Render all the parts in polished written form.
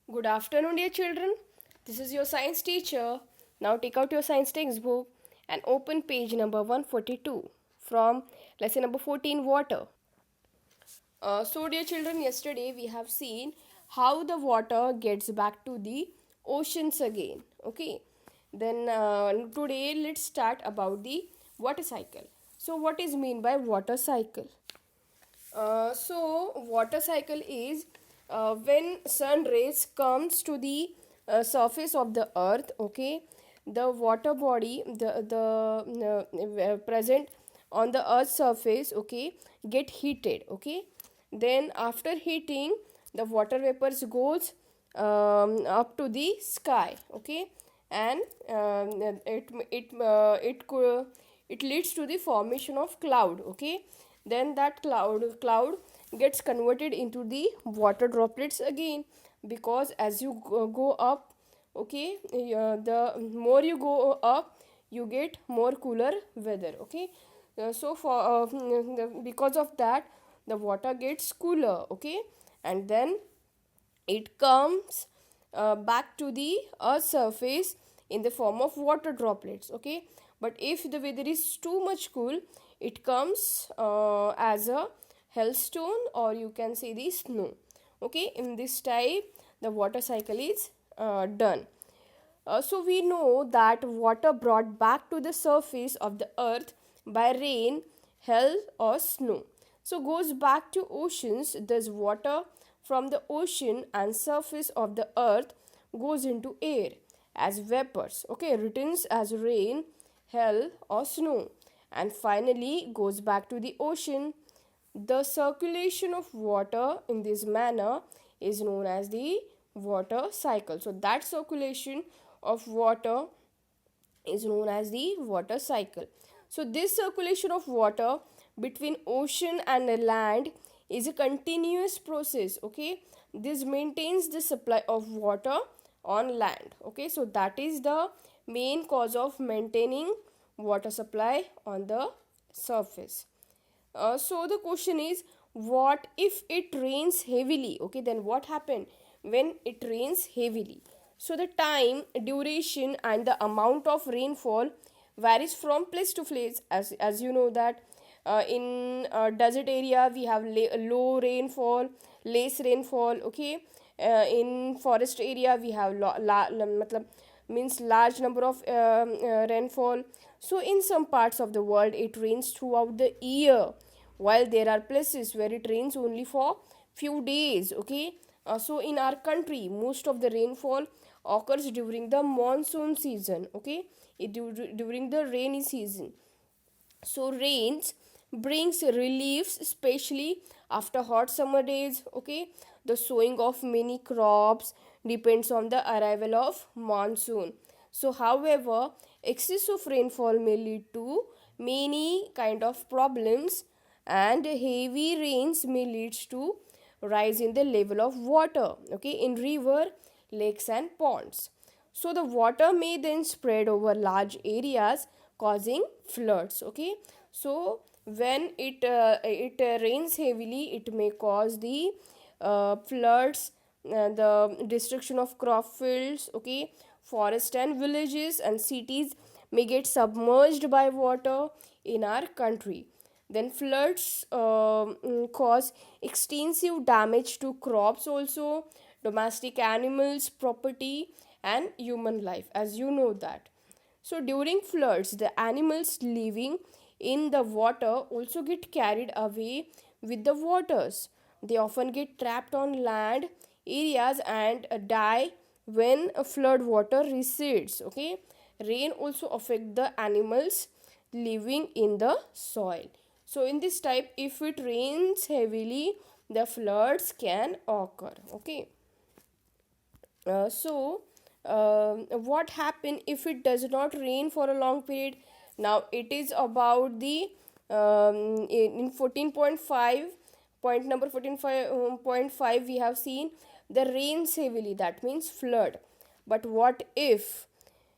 Good afternoon, dear children. This is your science teacher. Now take out your science textbook and open page number 142 from lesson number 14 Water. Dear children, yesterday we have seen how the water gets back to the oceans again. Okay, then today let's start about the water cycle. So, what is mean by water cycle? Water cycle is when sun rays comes to the surface of the earth. Okay, the water body, the present on the earth's surface, okay, get heated. Okay, then after heating, the water vapors goes up to the sky. Okay, and it leads to the formation of cloud. Okay, then that cloud gets converted into the water droplets again, because as you go up, okay, the more you go up, you get more cooler weather. Okay, because of that, the water gets cooler. Okay, and then it comes back to the earth's surface in the form of water droplets. Okay, but if the weather is too much cool, it comes as a hailstone, or you can say the snow. Okay, in this type the water cycle is done. So we know that water brought back to the surface of the earth by rain, hail, or snow, so goes back to oceans. Thus water from the ocean and surface of the earth goes into air as vapors, okay, returns as rain, hail, or snow, and finally goes back to the ocean. The circulation of water in this manner is known as the water cycle. So that circulation of water is known as the water cycle. So this circulation of water between ocean and the land is a continuous process. Okay, this maintains the supply of water on land. Okay, so that is the main cause of maintaining water supply on the surface. So the question is, what if it rains heavily? Okay, then what happened when it rains heavily? So the time, duration, and the amount of rainfall varies from place to place. As you know that in desert area we have low rainfall, less rainfall. Okay, in forest area we have means large number of rainfall. So in some parts of the world it rains throughout the year, while there are places where it rains only for few days. Okay, so in our country most of the rainfall occurs during the monsoon season. Okay, during the rainy season. So rains brings reliefs, especially after hot summer days. Okay, the sowing of many crops depends on the arrival of monsoon. So however, excess of rainfall may lead to many kind of problems, and heavy rains may lead to rise in the level of water, okay, in river, lakes, and ponds. So the water may then spread over large areas, causing floods. Okay, so when it rains heavily, it may cause the floods, the destruction of crop fields. Okay, forest and villages and cities may get submerged by water in our country. Then floods cause extensive damage to crops, also domestic animals, property, and human life, as you know that. So during floods, the animals living in the water also get carried away with the waters. They often get trapped on land areas and die when a flood water recedes. Okay, rain also affect the animals living in the soil. So in this type, if it rains heavily, the floods can occur. Okay, what happen if it does not rain for a long period? Now it is about the in 14.5, point number 14.5, we have seen the rains heavily, that means flood. But what if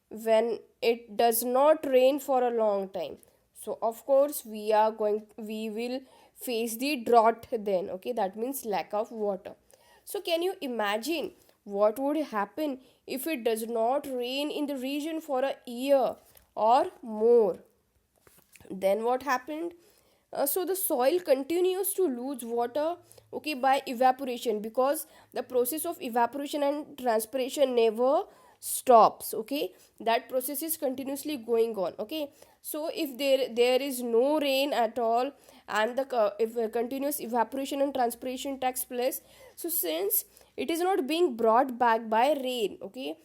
when it does not rain for a long time? So of course we will face the drought then. Okay, that means lack of water. So can you imagine what would happen if it does not rain in the region for a year or more? Then what happened? So the soil continues to lose water, okay, by evaporation, because the process of evaporation and transpiration never stops, okay. That process is continuously going on, okay. So if there is no rain at all, and the if continuous evaporation and transpiration takes place, so since it is not being brought back by rain, okay,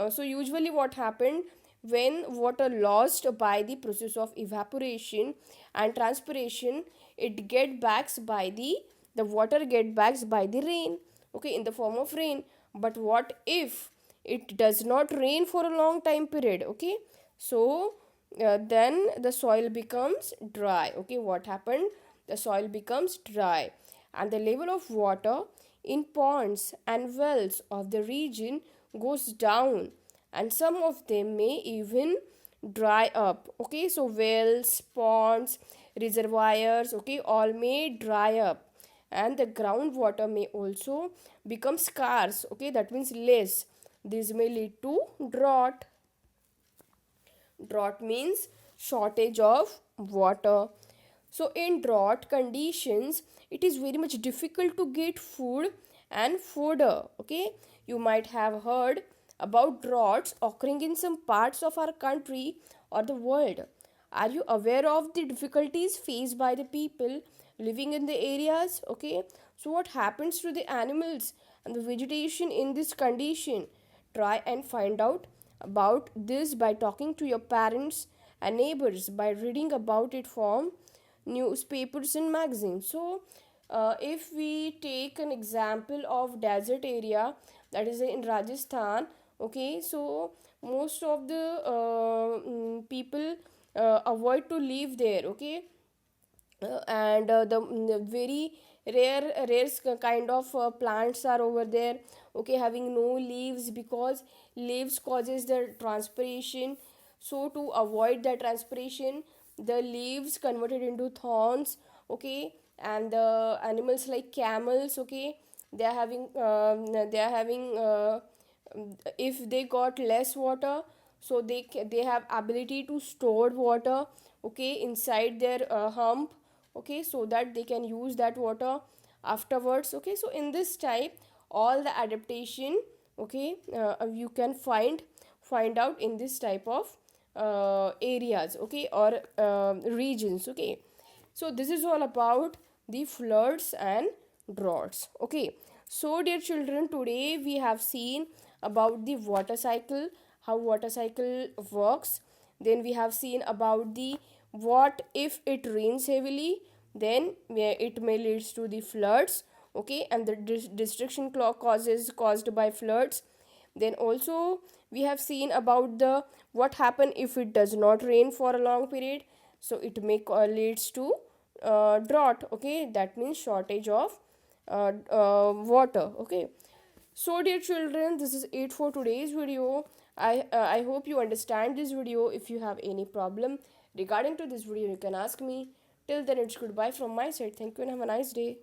so usually what happened, when water lost by the process of evaporation and transpiration, it get backs by the water get backs by the rain, okay, in the form of rain. But what if it does not rain for a long time period, okay, so then the soil becomes dry, okay. What happened? The soil becomes dry, and the level of water in ponds and wells of the region goes down, and some of them may even dry up, okay. So wells, ponds, reservoirs, okay, all may dry up, and the groundwater may also become scarce, okay, that means less. This may lead to drought. Drought means shortage of water. So in drought conditions, it is very much difficult to get food and fodder, okay. You might have heard about droughts occurring in some parts of our country or the world. Are you aware of the difficulties faced by the people living in the areas, okay? So what happens to the animals and the vegetation in this condition? Try and find out about this by talking to your parents and neighbors, by reading about it from newspapers and magazines. So if we take an example of desert area, that is in Rajasthan, okay, so most of the people avoid to live there, okay. And the very rare kind of plants are over there, okay, having no leaves, because leaves causes the transpiration. So to avoid the transpiration, the leaves converted into thorns, okay. And the animals like camels, okay, they are having if they got less water, so they have ability to store water, okay, inside their hump, okay, so that they can use that water afterwards, okay. So in this type, all the adaptation, okay, you can find out in this type of areas, okay, or regions, okay. So this is all about the floods and droughts, okay. So dear children, today we have seen about the water cycle, how water cycle works. Then we have seen about the what if it rains heavily, then it may leads to the floods, okay, and the destruction causes caused by floods. Then also we have seen about the what happen if it does not rain for a long period, so it may leads to drought, okay, that means shortage of water, okay. So dear children, this is it for today's video. I hope you understand this video. If you have any problem regarding to this video, you can ask me. Till then, it's goodbye from my side. Thank you and have a nice day.